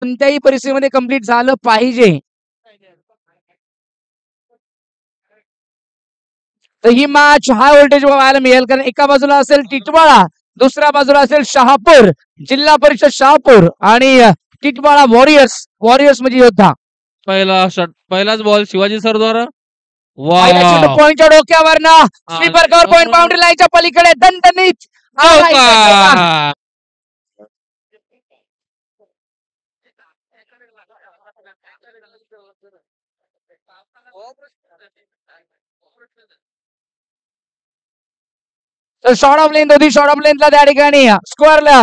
कोणत्याही परिस्थितीमध्ये कंप्लीट झालं पाहिजे. तर ही मॅच हाय व्होल्टेज व्हायला मिळेल, कारण एका बाजूला असेल टिटवाळा, दुसऱ्या बाजूला असेल शहापूर, जिल्हा परिषद शहापूर आणि टिटवाळा वॉरियर्स. वॉरियर्स म्हणजे योद्धा. पहिलाच बॉल शिवाजी सर द्वारा. पहिला चेंडू पॉइंटच्या डोक्यावर ना स्लीपर कव्हर पॉइंट बाउंड्री लाईनच्या पलीकडे दणदणीत शॉर्ट ऑफ लेंथ होती. शॉर्ट ऑफ लेंथला त्या ठिकाणी स्कोअरला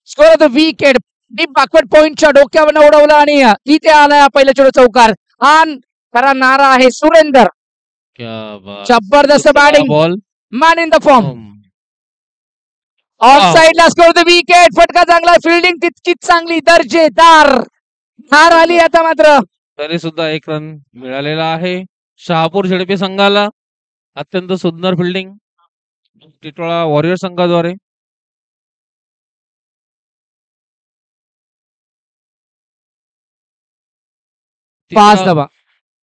square of the wicket deep backward पॉइंटच्या डोक्यावर उडवलं आणि इथे आला पहिल्या चेंडू चौकार. हा खरा नारा आहे सुरेंदर. जबरदस्त batting, ball man in the form. Of साइडला स्कोअर द विकेट. फटका चांगला, फिल्डिंग तितकीच चांगली, दर्जेदार धार आली आता मात्र. तरी सुद्धा एक रन मिळालेला आहे शहापूर झेडपी संघाला. अत्यंत सुंदर फिल्डिंग टिटवाळा वॉरियर संघाद्वारे.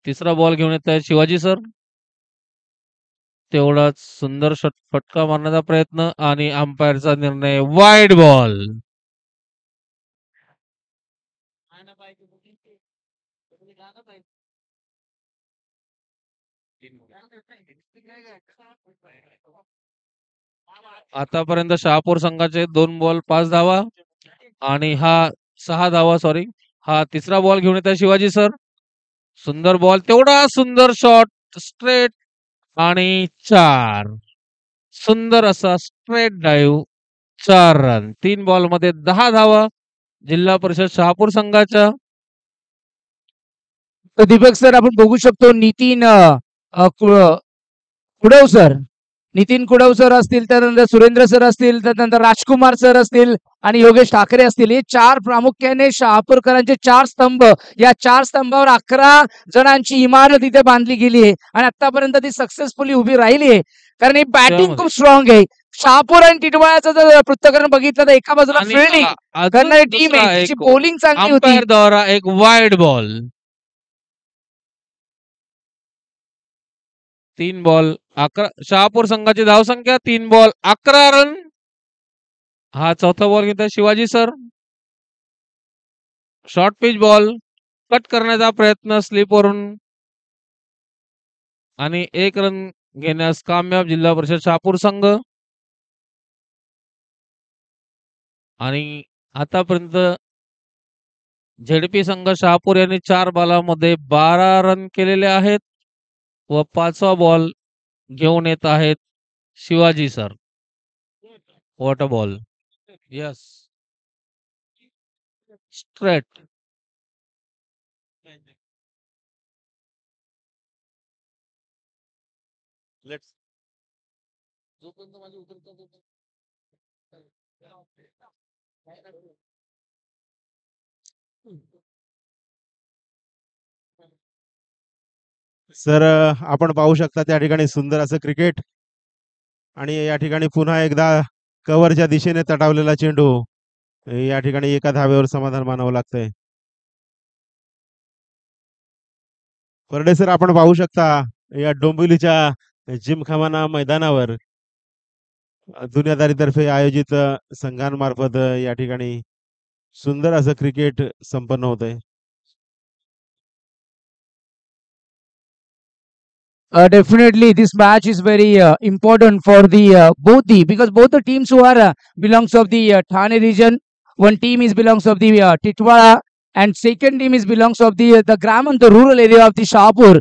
तिसरा बॉल घेऊन येत आहे शिवाजी सर. तेवढाच सुंदर फटका मारण्याचा प्रयत्न आणि अंपायरचा निर्णय वाईड बॉल. आतापर्यंत शहापूर संघाचे 2 बॉल 5 धावा आणि हा 6 धावा. सॉरी, हा तिसरा बॉल घेऊन येत आहे शिवाजी सर. सुंदर बॉल, तेवढा सुंदर शॉट, स्ट्रेट आणि 4. सुंदर असा स्ट्रेट ड्राईव्ह, 4 रन. 3 बॉल मध्ये 10 धावा जिल्हा परिषद शहापूर संघाच्या. तर दीपक सर आपण बघू शकतो नितीन कुडव सर, नितीन कुडव सर असतील, त्यानंतर सुरेंद्र सर असतील, त्यानंतर राजकुमार सर असतील आणि योगेश ठाकरे असतील. हे 4 प्रामुख्याने शहापूरकरांचे 4 स्तंभ. या 4 स्तंभावर 11 जणांची इमारत इथे बांधली गेली आहे आणि आतापर्यंत ती सक्सेसफुली उभी राहिली आहे, कारण ही बॅटिंग खूप स्ट्रॉंग आहे. शहापूर आणि टिटवाळ्याचं जर पृथक्करण बघितलं तर एका बाजूला फिल्डिंग करणारी टीम आहे, तिची बॉलिंग चांगली होती. द्वारा एक वाईड बॉल. 3 बॉल 11. शहापूर संघाची धावसंख्या 3 बॉल 11 रन. हा चौथा बॉल घेत Shivaji sir. Short pitch ball cut करण्याचा प्रयत्न स्लिपवरून आणि 1 रन घेण्यास कामयाब जिल्हा परिषद शहापूर संघ. आणि आतापर्यंत झेडपी संघ शहापूर यांनी 4 बॉलामध्ये 12 रन केलेले आहेत व 5वा बॉल घेऊन येत आहेत Shivaji sir. What a ball. Yes, straight. Let's जोपर्यंत माझी उतरतो सर, आपण पाहू शकता त्या ठिकाणी सुंदर असं क्रिकेट आणि या ठिकाणी पुन्हा एकदा कव्हरच्या दिशेने तटावलेला चेंडू. या ठिकाणी एका धावेवर समाधान मानावं लागतंय. परडे सर, आपण पाहू शकता या डोंबिवलीच्या जिमखाना मैदानावर दुनियादारीतर्फे आयोजित संघांमार्फत या ठिकाणी सुंदर असं क्रिकेट संपन्न होत आहे. Definitely, this match is very important for the because both the teams who are belongs of the Thane region. One team is belongs of the Titwala, and second team is belongs of the gram and the rural area of the Shahpur,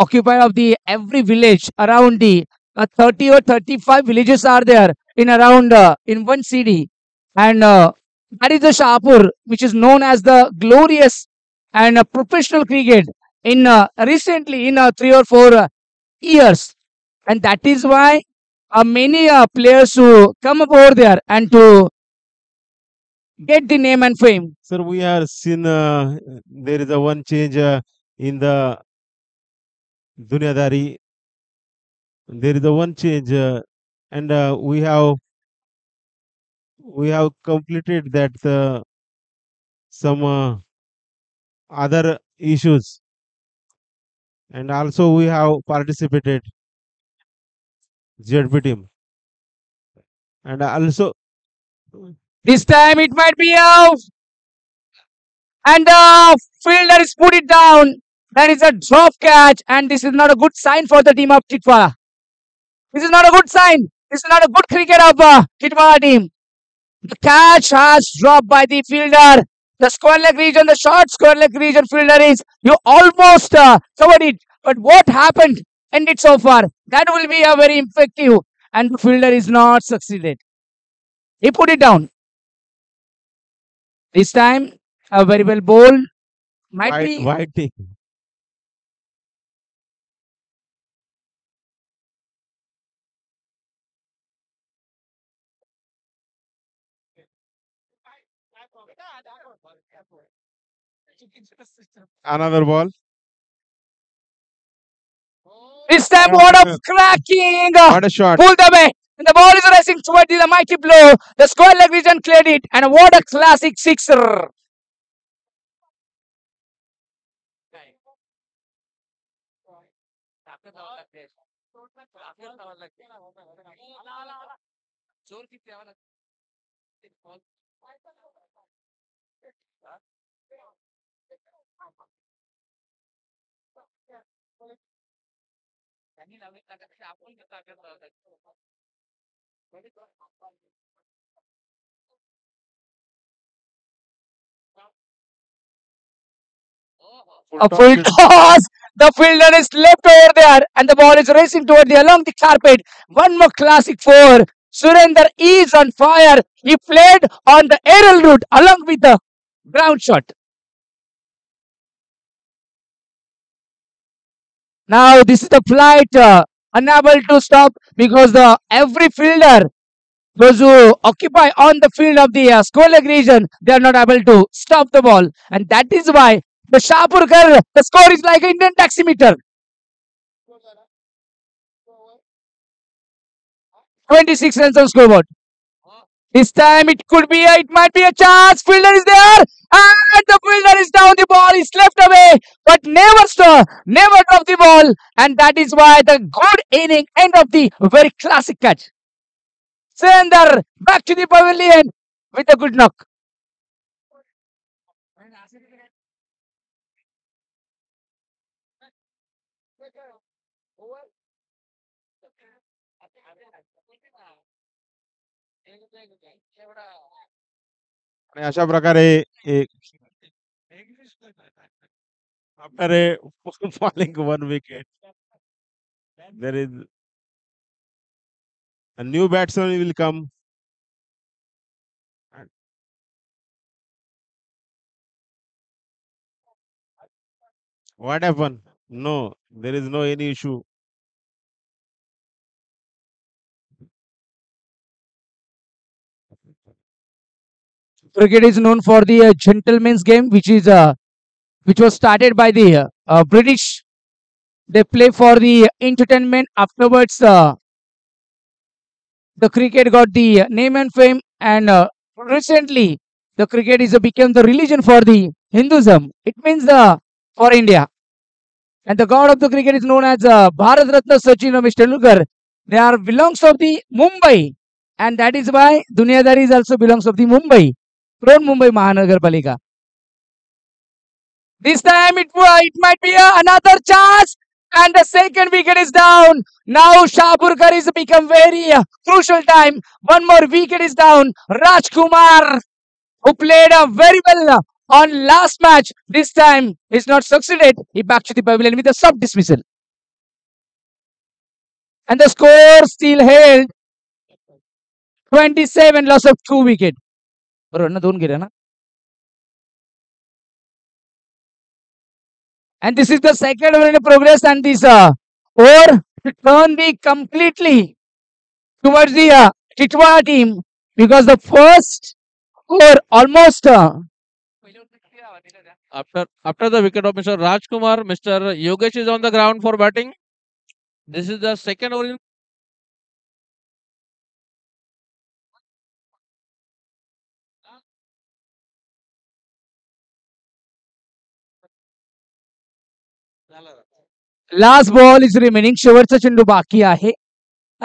occupied of the every village around the 30 or 35 villages are there in around in one city, and that is the Shahpur, which is known as the glorious and professional cricket in recently in 3 or 4 years, and that is why many players who come up over there and to get the name and fame. Sir, we have seen there is a one change in the Dunyadari. There is a one change, and we have completed that some other issues, and also we have participated ZB team, and also This time it might be out. And the fielder is put it down. That is a drop catch, and this is not a good sign for the team of Titwala. This is not a good sign. This is not a good cricket of Titwala team. The catch has dropped by the fielder. The square leg region, the short square leg region fielder is, you almost covered it. But what happened? Ended so far. That will be a very effective, and the fielder is not succeeded. He put it down. This time, a very well bowled. Might be. white team. Another ball. This time, what a cracking! What a shot. Pulled away. And the ball is racing towards the mighty blow. The square leg region cleared it. And what a classic sixer. A full toss. The fielder is left over there, and the ball is racing toward the along the carpet. One more classic four. Surender is on fire. He played on the aerial route along with the ground shot. Now this is the flight unable to stop because the every fielder, those who occupy on the field of the square leg region, they are not able to stop the ball, and that is why the Shapurkar, the score is like an Indian taximeter. 26 runs on scoreboard. This time it could be, it might be a chance. Fielder is there, and the fielder is down. The ball is left away, but never stop, never drop the ball, and that is why the good inning, end of the very classic catch. Surender back to the pavilion with a good knock. आणि अशा प्रकारे after a falling one wicket, there is a new batsman will come. What happened? No, there is no any issue. Cricket is known for the gentleman's game, which was started by the British. They play for the entertainment. Afterwards, the cricket got the name and fame, and recently the cricket is become the religion for the Hinduism. It means the for India, and the god of the cricket is known as Bharat Ratna Sachin Ramesh Tendulkar. They are belongs of the Mumbai, and that is why Dunyadari is also belongs of the Mumbai, from Mumbai Mahanagar Palika. This time it might be another chance, and the second wicket is down. Now Shapurkar is become very crucial time. One more wicket is down. Rajkumar, who played very well on last match, this time is not succeeded. He back to the pavilion with a sub dismissal, and the score still held 27, loss of 2 wicket. बरोबर ना, 2 गेले ना. And this is the second over in progress, and this over to turn the completely towards the Titwala team, because the first over almost After the wicket of Mr. Rajkumar, Mr. Yogesh is on the ground for batting. This is the second over in last ball is remaining. शेवटचा चेंडू बाकी आहे.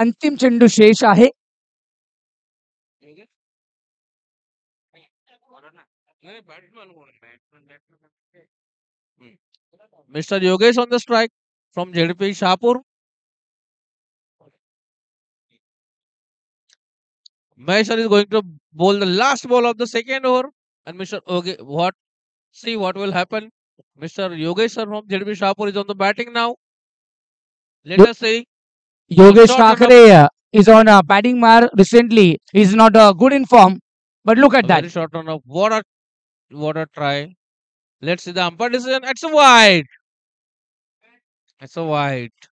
अंतिम चेंडू शेष आहे. Mr. Yogesh on the strike from JDP Shahpur. Maheshwar is going to bowl the last ball of the second over. And Mr. See what will happen. Mr. Yogesh sir from JDP Shahpur is on the batting now. Let Yo- us see. Yogesh shot Thackeray is on a batting mar recently. He's not good in form, but look at A that. very short run of what a try. Let's see the umpire decision. It's a wide. It's a wide.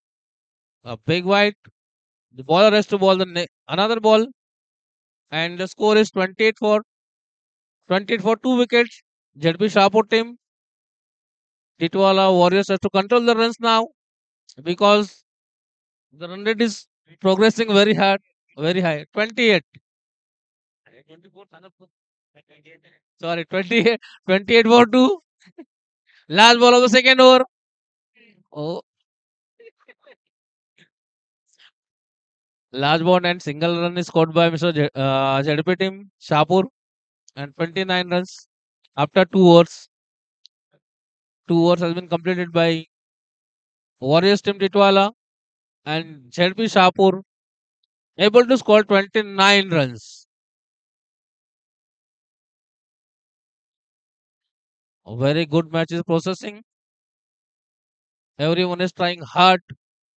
A big wide. The bowler has to bowl another ball. And the score is 28 for 2 wickets. ZP Shahpur team. Titwala Warriors have to control the runs now because the run rate is progressing very hard, very high. 28. Sorry, 28 for 2. Last ball of the second over. Oh, last ball and single run is scored by Mr. ZP team Shahpur and 29 runs after 2 overs. 2 overs has been completed by Warriors team Titwala and ZP Shahpur able to score 29 runs. A very good match is processing. Everyone is trying hard.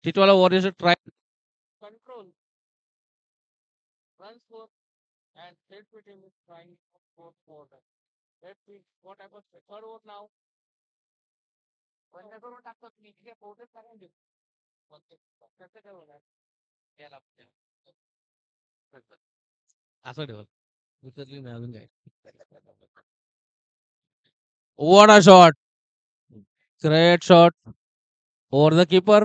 Titwala Warriors are trying to control runs for and ZP team is trying to score for them. Let's see what happens. Third over now. असं ठेवलं. उचलली नाही अजून काय. What a shot! Great shot over the keeper.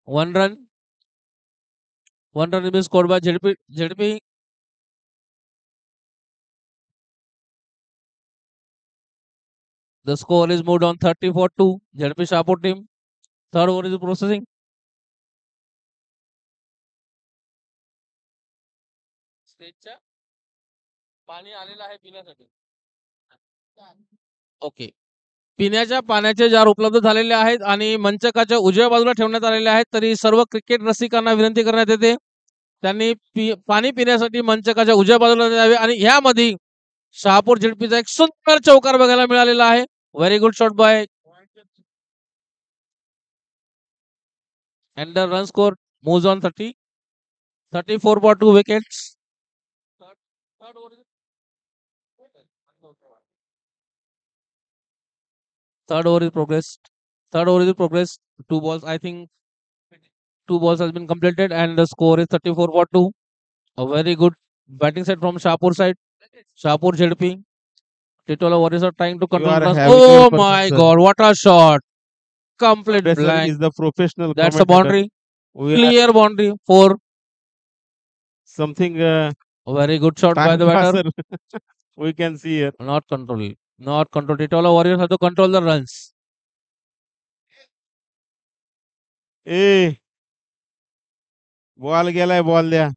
1 run. 1 run is scored by ZP. The score is moved on 30 for 2. ZP Shahpur team. Third over is processing. स्टेजच्या पाणी आलेलं आहे पिण्यासाठी. ओके. पिण्याच्या पाण्याचे जार उपलब्ध झालेले आहेत आणि मंचकाच्या उजव्या बाजूला ठेवण्यात आलेले आहेत. तरी सर्व क्रिकेट रसिकांना विनंती करण्यात येते त्यांनी पाणी पिण्यासाठी मंचकाच्या उजव्या बाजूला जावे आणि ह्यामध्ये शहापूर झेडपीचा एक सुंदर चौकार बघायला मिळालेला आहे. Very good shot bye and the run score moves on 34 for 2 wickets. Third over is progressed. 2 balls. I think 2 balls has been completed and the score is 34 for 2. A very good batting set from Shahpur side. Shahpur ZP. Titola Warriors are trying to control runs. Oh my God! What a shot! Complete blank. Is the professional. That's a boundary. Clear boundary for something. A very good shot by the batter. We can see here. Not control. Titola Warriors have to control the runs. A ball गेलाय ball द्या.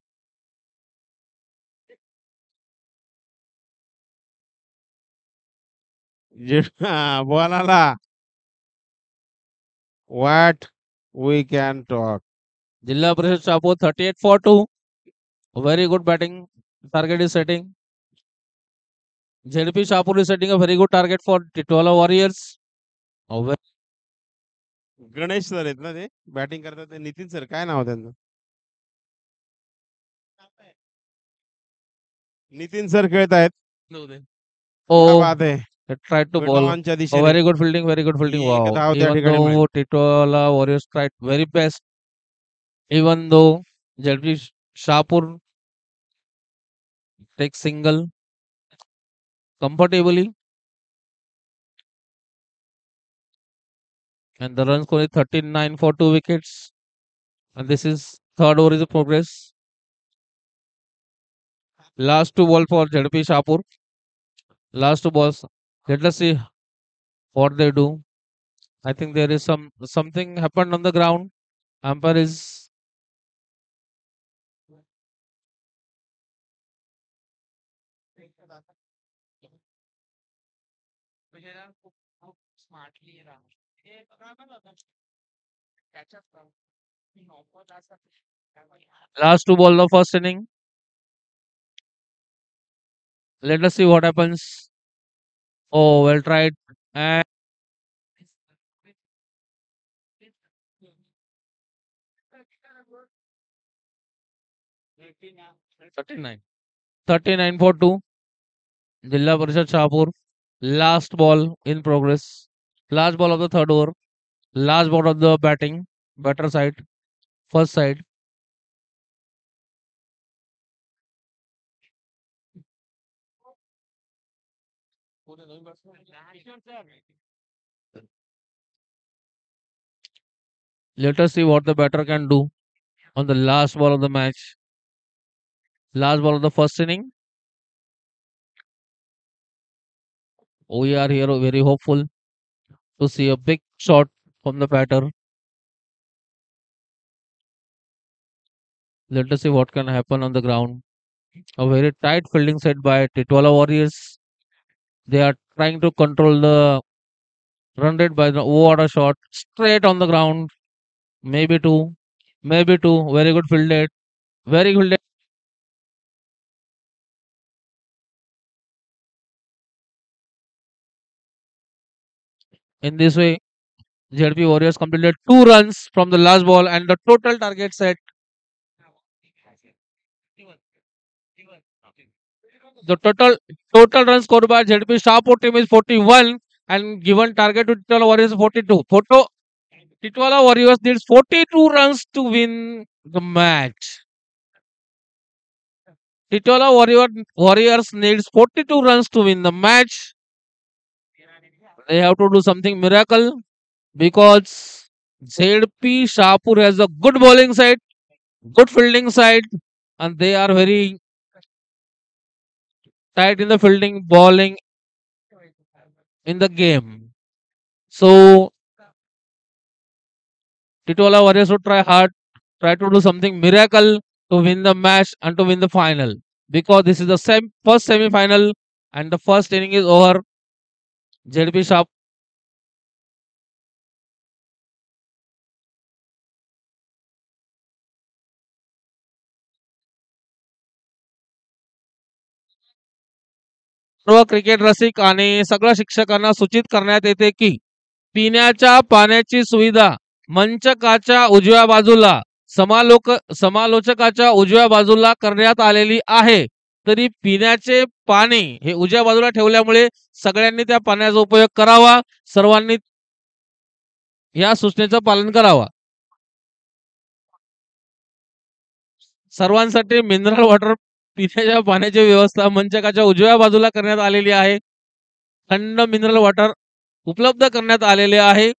Ball आला. What we can talk. Jilla Parishad Shahpur 38 for 2. Very good batting. Target is setting. ZP Shahpur is setting a very good target for Titola Warriors. Ganesh sir आहेत ना ते batting करतात ते. Nitin sir काय नाव त्यांचं. नितीन सर खेळत आहेत. Oh, बात आहे. tried to bowl. Oh, very good fielding. Wow. Even though Titola Warriors tried very best, even though ZP Shahpur takes single comfortably, and the run score is 39 for 2 wickets. And this is third over is a progress. Last 2 balls for ZP Shahpur. Last 2 balls. Let us see what they do. I think there is something happened on the ground. Umpire is last two ball of first inning. Let us see what happens. Oh, well tried. And 39. 39 for 2. Jilla Parishad Shahpur. Last ball in progress. Last ball of the third over. Last ball of the batting. Batter side. First side. Let us see what the batter can do on the last ball of the match. Last ball of the first inning. We are here very hopeful to see a big shot from the batter. Let us see what can happen on the ground. A very tight fielding set by Titwala Warriors. They are trying to control the run rate by the water shot straight on the ground. Maybe two. Maybe two. Very good fielded. Very good. In this way, ZP Warriors completed 2 runs from the last ball and the total target set. The total runs scored by ZP Shahpur team is 41 and given target to Titwala Warriors 42. Titwala Warriors needs 42 runs to win the match. Warriors needs 42 runs to win the match. They have to do something miracle because ZP Shahpur has a good bowling side, good fielding side, and they are very tight in the fielding, bowling in the game. So Titwala Warriors would try hard, try to do something miracle to win the match and to win the final. Because this is the first semi-final and the first inning is over. ZP Shahpur सर्व cricket रसिक आणि सगळ्या शिक्षकांना सूचित करण्यात येते की पिण्याच्या पाण्याची सुविधा मंचकाच्या उजव्या बाजूला समालोचकाच्या उजव्या बाजूला करण्यात आलेली आहे. तरी पिण्याचे पाणी हे उजव्या बाजूला ठेवल्यामुळे सगळ्यांनी त्या पाण्याचा उपयोग करावा. सर्वांनी या सूचनेचं पालन करावा. सर्वांसाठी मिनरल वॉटर पिण्याच्या पाण्याची व्यवस्था मंचकाच्या उजव्या बाजूला करण्यात आलेली आहे. थंड मिनरल वॉटर उपलब्ध करण्यात आलेले आहे.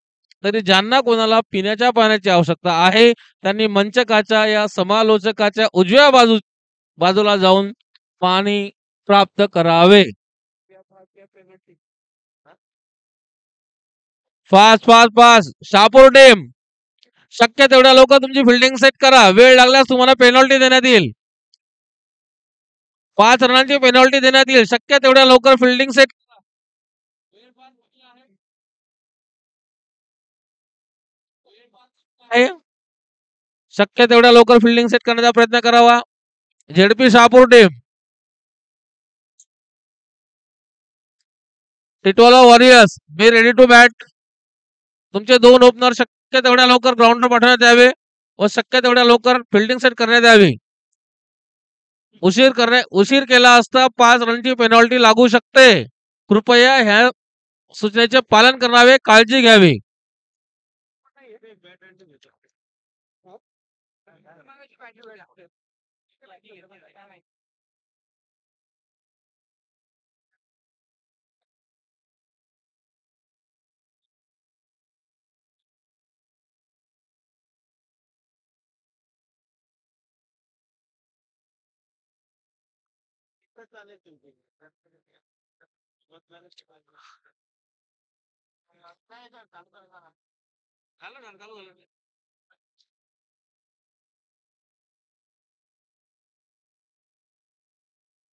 तरी ज्यांना कोणाला पिण्याच्या पाण्याची आवश्यकता आहे त्यांनी मंचकाच्या या समालोचकाच्या उजव्या बाजूला जाऊन पाणी प्राप्त करावे. Fast fast fast Shahapur team शक्य तेवढ्या लवकर तुमची फिल्डिंग सेट करा. वेळ लागल्यास तुम्हाला पेनल्टी देण्यात येईल. 5 रनांची पेनल्टी देण्यात येईल. शक्य तेवढ्या लवकर फिल्डिंग सेट शक्य तेवढ्या लवकर फिल्डिंग सेट करण्याचा प्रयत्न करावा. ZP Shahapur team Titwala warriors be ready to bat. तुमचे 2 ओपनर शक्य तेवढ्या लवकर ग्राउंडवर पाठवण्यात यावे व शक्य तेवढ्या लवकर फिल्डिंग सेट करण्यात यावी. उशीर केला असता 5 रनची पेनल्टी लागू शकते. कृपया ह्या सूचनेचे पालन करावे. काळजी घ्यावी.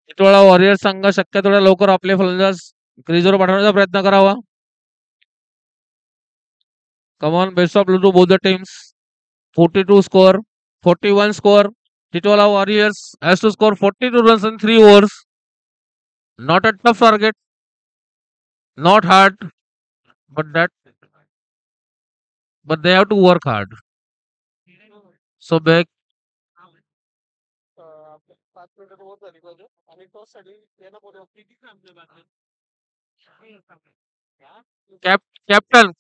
टिटवाळा वॉरियर्स संघ शक्य तेवढ्या लवकर आपले फलंदाज क्रीजवर पाठवण्याचा प्रयत्न करावा. Come on, best of luck to both the teams. 42 score, 41 score. Titola Warriors has to score 42 runs in 3 overs. Not a tough target, not hard, but they have to work hard. So back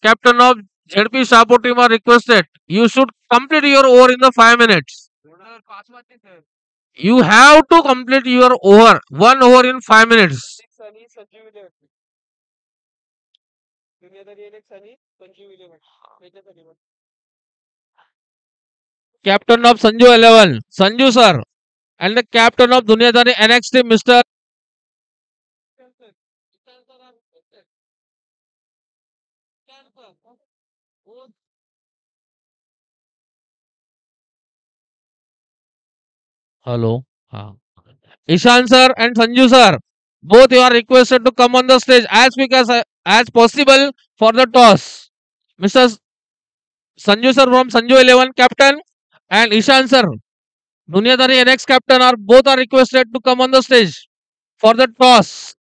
captain of ZP Shapur team are requested. You should complete your over in the 5 minutes. You have to complete your over, 1 over in 5 minutes. Captain of Sanju 11, Sanju sir, and the captain of Dunyadari NXT, Mr. Hello. Ishan sir and Sanju sir, both you are requested to come on the stage as quick as possible for the toss. Mr. Sanju sir from Sanju 11 captain and Ishan sir, Dunyadari NX captain, are both are requested to come on the stage for the toss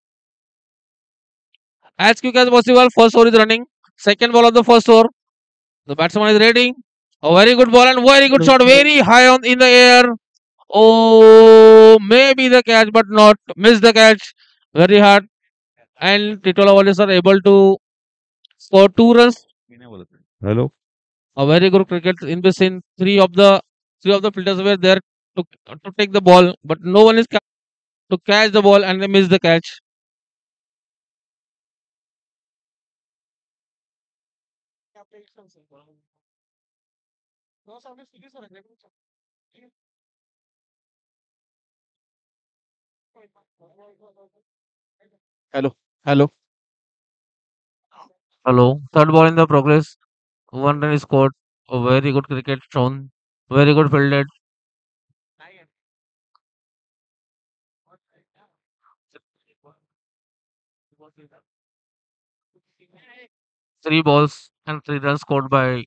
as quick as possible. First over is running. Second ball of the first over. The batsman is ready. A very good ball and very good shot, very high on in the air. Oh, maybe the catch, but not. Missed the catch very hard. And Titola Warriors are able to score 2 runs. Hello. A very good cricket in the scene. Three of the fielders were there to take the ball, but no one is to catch the ball, and they miss the catch. Hello. Hello. Hello. Third ball in the progress. 1 run is scored. A very good cricket shown. Very good fielded. Three balls and 3 runs scored by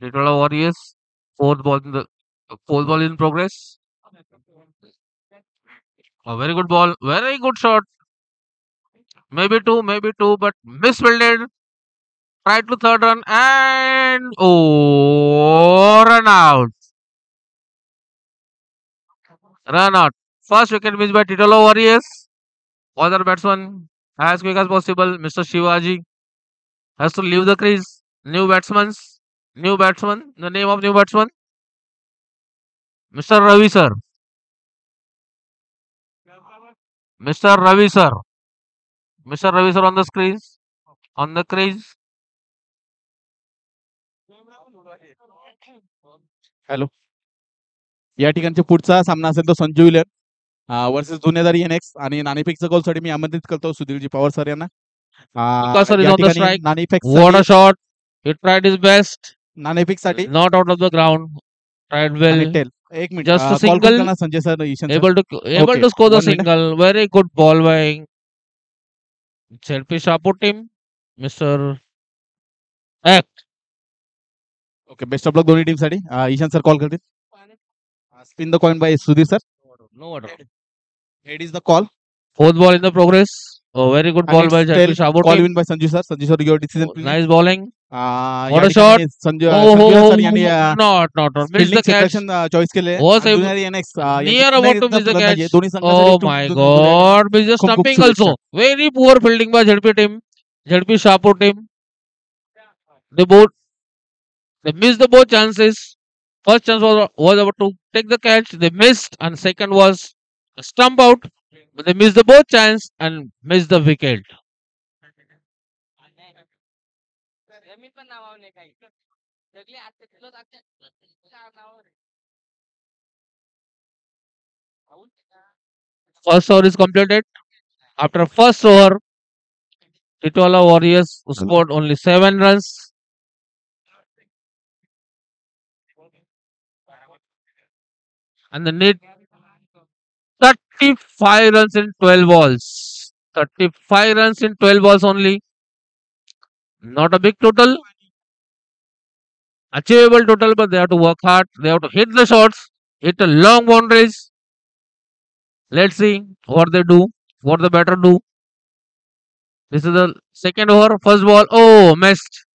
Titola Warriors. Fourth ball in progress. A very good ball. Very good shot. Maybe two, but misfielded. Tried to third run and run out. Run out. First wicket missed by Titola Warriors. Other batsman as quick as possible. Mr. Shivaji has to leave the crease. New batsman. The name of new batsman, Mr. Ravi sir. Mr. Ravi sir. Mr. Ravi sir on the crease. On the crease. Hello. या ठिकाणचा पुढचा सामना असेल तो Sanju William versus दुनियादारी NX आणि नाणेफेकचा गोलसाठी मी आमंत्रित करतो सुधीरजी पवार सर यांना. Vikas sir is या on the ठिकाणी strike. नाणेफेक What a shot. He tried his best. नाणेफेकसाठी Not out of the ground. Tried आणि well. टेल एक minute Just a call single. करताना Sanjay sir Ishan sir Able Okay, to score the 1 minute. single. Very good ball by ZP Shapur team. Mr. Act. Okay best of luck दोन्ही टीमसाठी Ishan sir call करतील. Spin the coin by Sudhir sir. No order. Head is the call. Fourth ball in the progress. A very good ball by ZP Shapur call team. Win bye Sanju sir. Sanju sir your decision please. Nice bowling. What a shot. Sanju Oh, sir यांनी not. Missed the fielding catch. Selection choice केले. Was able- दुनियादारी NX Near about to miss the catch. दोन्ही Oh संघांसाठी my God. Missed the खूप stumping शुभेच्छा. also. Very poor fielding by ZP team. ZP Shapur team. They missed the both chances. First chance was about to take the catch. They missed, and second was a stump out. But they missed the both chance and missed the wicket. First over is completed. After first over, Titwala Warriors scored only 7 runs. And they need 35 runs in 12 balls. 35 runs in 12 balls only. Not a big total. Achievable total, but they have to work hard. They have to hit the shots, hit the long boundaries. Let's see what they do, what they better do. This is the second over, first ball. Oh, missed.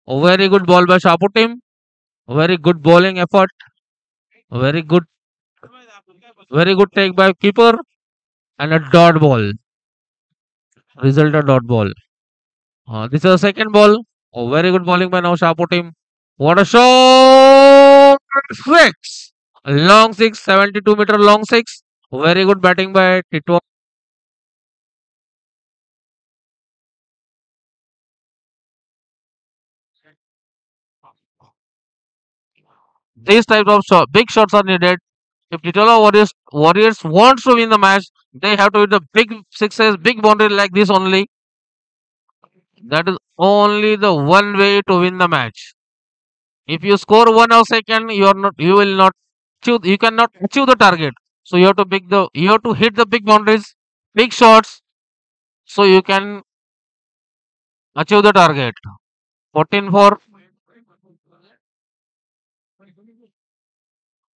A very good ball by Shapu team. Very good bowling effort. Very good take by keeper. And a dot ball. Result a dot ball. This is the second ball. Oh, very good bowling by now Shapu team. What a shot! Six! A long six, 72-meter long six. Very good batting by Titwa. These types of big shots are needed. If Titwala Warriors wants to win the match, they have to hit the big sixes, big boundary like this only. That is only the one way to win the match. If you score one or second, you will not you cannot achieve the target. So you have to hit the big boundaries, big shots, so you can achieve the target. 14 for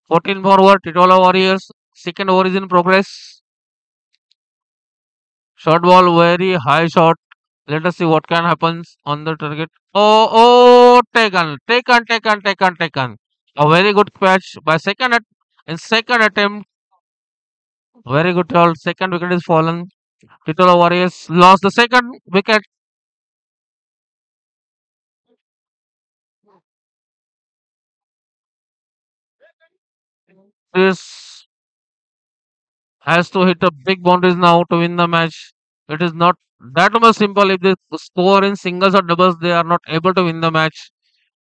14 forward, Titwala Warriors. Second over is in progress. Short ball, very high shot. Let us see what can happen on the target. Oh, taken. A very good catch by in second attempt. Very good shot. Second wicket is fallen. Titwala Warriors lost the second wicket. This has to hit a big boundaries now to win the match. It is not that much simple. If they score in singles or doubles, they are not able to win the match.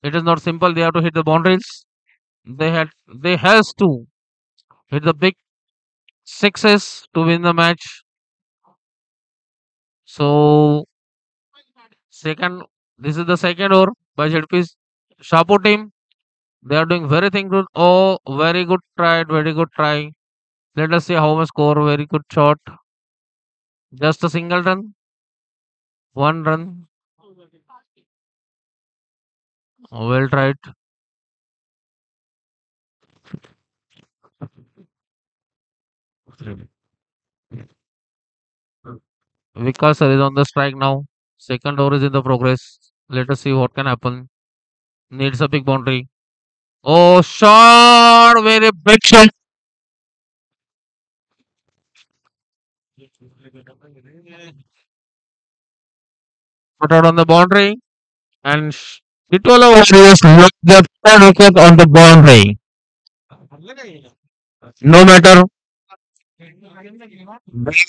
It is not simple. They have to hit the boundaries. They has to hit the big sixes to win the match. So this is the second over by ZP's Shapo team. They are doing very thing good. Oh, very good try. Let us see how much score. Very good shot. Just a single run. 1 run. Well tried. Vikas sir is on the strike now. Second over is in the progress. Let us see what can happen. Needs a big boundary. Oh, shot! Very big shot. Put out on the boundary. And Titwala Warriors lost their third wicket on the boundary. No matter, they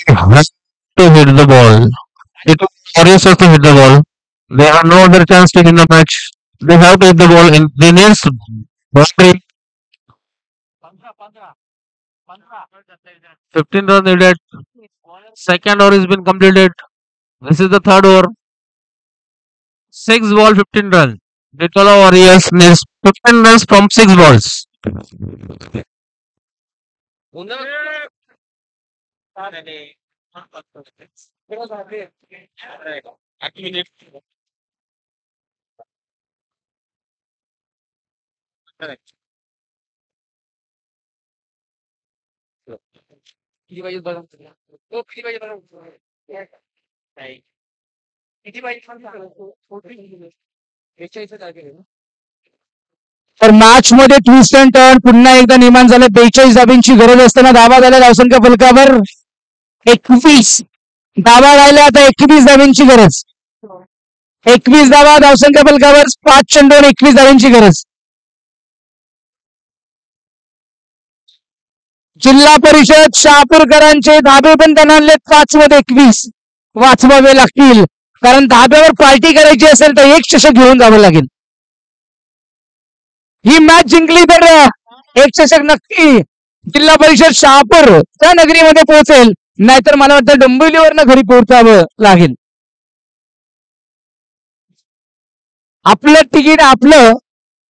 have to hit the ball. Titwala Warriors have to hit the ball. They have no other chance to win the match. They have to hit the ball in the next boundary. 15 runs needed. Second over has been completed. This is the third over. 6 ball, 15 runs. Titwala Warriors needs 15 runs from 6 balls. तर match मध्ये twist and turn पुन्हा एकदा निर्माण झालं. 42 धाब्यांची गरज असताना धावा झाल्या धावसंख्या फलकावर 21 धावा राहिल्या. आता 21 धाब्यांची गरज. 21 धावा धावसंख्या फलकावर 5 चेंडूवर 21 धाब्यांची गरज. जिल्हा परिषद शहापूरकरांचे धाबे पण त्यांना आणले 5 मध्ये 21 वाचवावे लागतील. कारण धाब्यावर पार्टी करायची असेल तर एक चषक घेऊन जावं लागेल. ही मॅच जिंकली तर एक चषक नक्की जिल्हा परिषद शहापूर त्या नगरीमध्ये पोहोचेल. नाहीतर मला वाटतं डोंबिवलीवरनं घरी पोहोचावं लागेल. आपलं तिकीट आपलं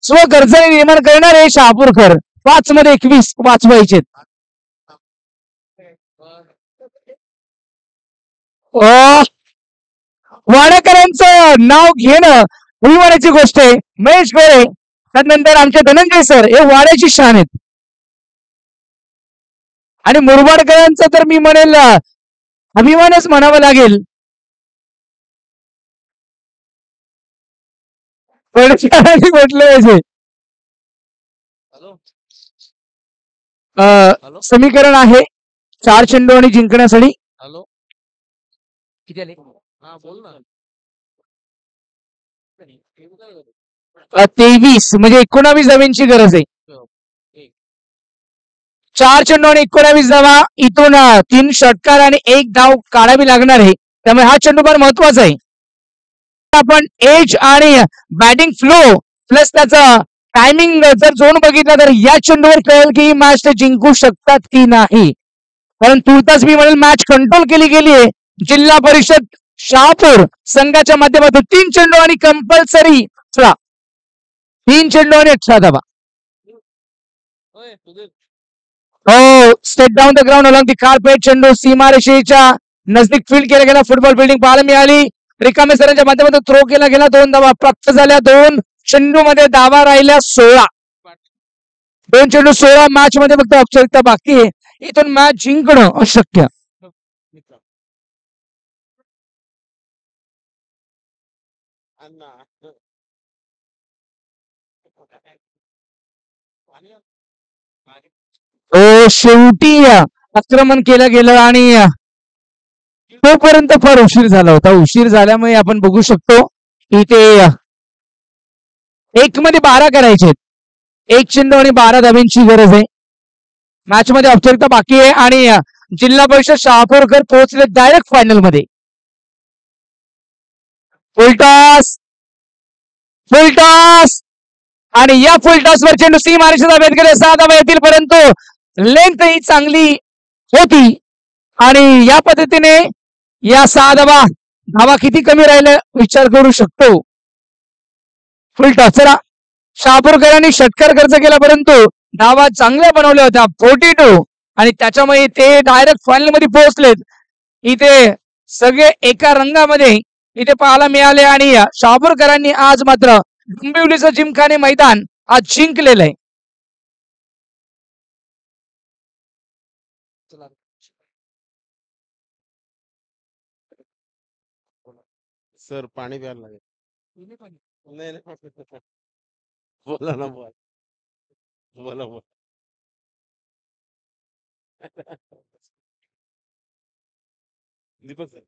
स्वखर्चाने निर्माण करणारे शहापूरकर 5 मध्ये 21 वाचवायचे. वाडेकरांचं नाव घेणं अभिमानाची गोष्ट आहे. महेश गोरे त्यानंतर आमचे धनंजय सर हे वाड्याची शान आहेत. आणि मुरबाडकरांचा तर मी म्हणेल अभिमानच म्हणावा लागेल. म्हटलं समीकरण आहे 4 चेंडू आणि जिंकण्यासाठी. हॅलो किती आले? हा बोल ना 23 म्हणजे 19 धावांची गरज आहे. 4 चेंडू आणि 19 धावा. इथून 3 षटकार आणि 1 धाव काढावी लागणार आहे. त्यामुळे हा चेंडू फार महत्वाचा आहे. आपण एज आणि बॅटिंग फ्लो प्लस त्याचा टायमिंग जर झोन बघितला तर या चेंडूवर कळेल की ही मॅच ते जिंकू शकतात की नाही. कारण तुर्तास मी म्हणेल मॅच कंट्रोल केली गेली आहे जिल्हा परिषद शहापूर संघाच्या माध्यमातून. 3 चेंडू आणि कंपल्सरी 3 चेंडू आणि 18 धावा. हो state down the ground along the carpet. चेंडू सीमारेषेच्या नजदीक फील्ड केला गेला. फुटबॉल फिल्डिंग पाहायला मिळाली. रिकामे सरांच्या माध्यमातून थ्रो केला गेला. 2 धावा प्राप्त झाल्या. 2 चेंडू मध्ये धावा राहिल्या 16. 2 चेंडू 16. मॅच मध्ये फक्त औपचारिकता बाकी आहे. इथून मॅच जिंकणं अशक्य. शेवटी आक्रमण केलं गेलं आणि तोपर्यंत फार उशीर झाला होता. उशीर झाल्यामुळे आपण बघू शकतो की ते 1 मध्ये 12 करायचे. 1 चेंडू आणि 12 धावांची गरज आहे. मॅच मध्ये औपचारिकता बाकी आहे आणि जिल्हा परिषद शहापूरकर पोहोचले डायरेक्ट फायनल मध्ये. फुलटॉस आणि या फुलटॉसवर चेंडू सीमारेषेचा भेद केले. 6 धावा येतील परंतु लेंथ ही चांगली होती आणि या पद्धतीने या 6 धावा किती कमी राहिले विचार करू शकतो. फुलटॉस चला शहापूरकरांनी षटकार खर्च केला परंतु धावा चांगल्या बनवल्या होत्या 42 आणि त्याच्यामुळे ते डायरेक्ट फायनल मध्ये पोहोचलेत. इथे सगळे एका रंगामध्ये इथे पाहायला मिळाले आणि शहापूरकरांनी आज मात्र डोंबिवलीचं जिमखाने मैदान आज जिंकलेलं आहे. सर पाणी प्यायला लागेल. नाही बोला ना बोला दीपक सर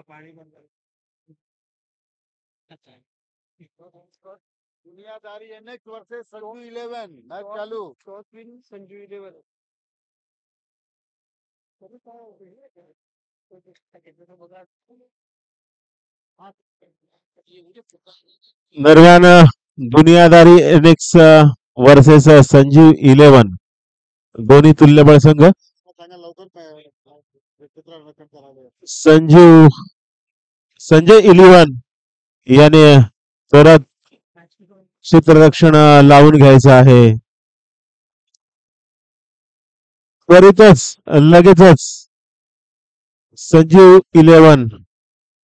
पाणी दुनियादारी नेक्स्ट वर्सेस संजू 11 मैच चालू. संजू 11 दरम्यान दुनियादारी एनेक्स वर्सेस संजीव 11 दोन्ही तुल्यबळ संघ. संजय 11 याने परत क्षेत्ररक्षण लावून घ्यायचं आहे. त्वरितच लगेचच संजीव 11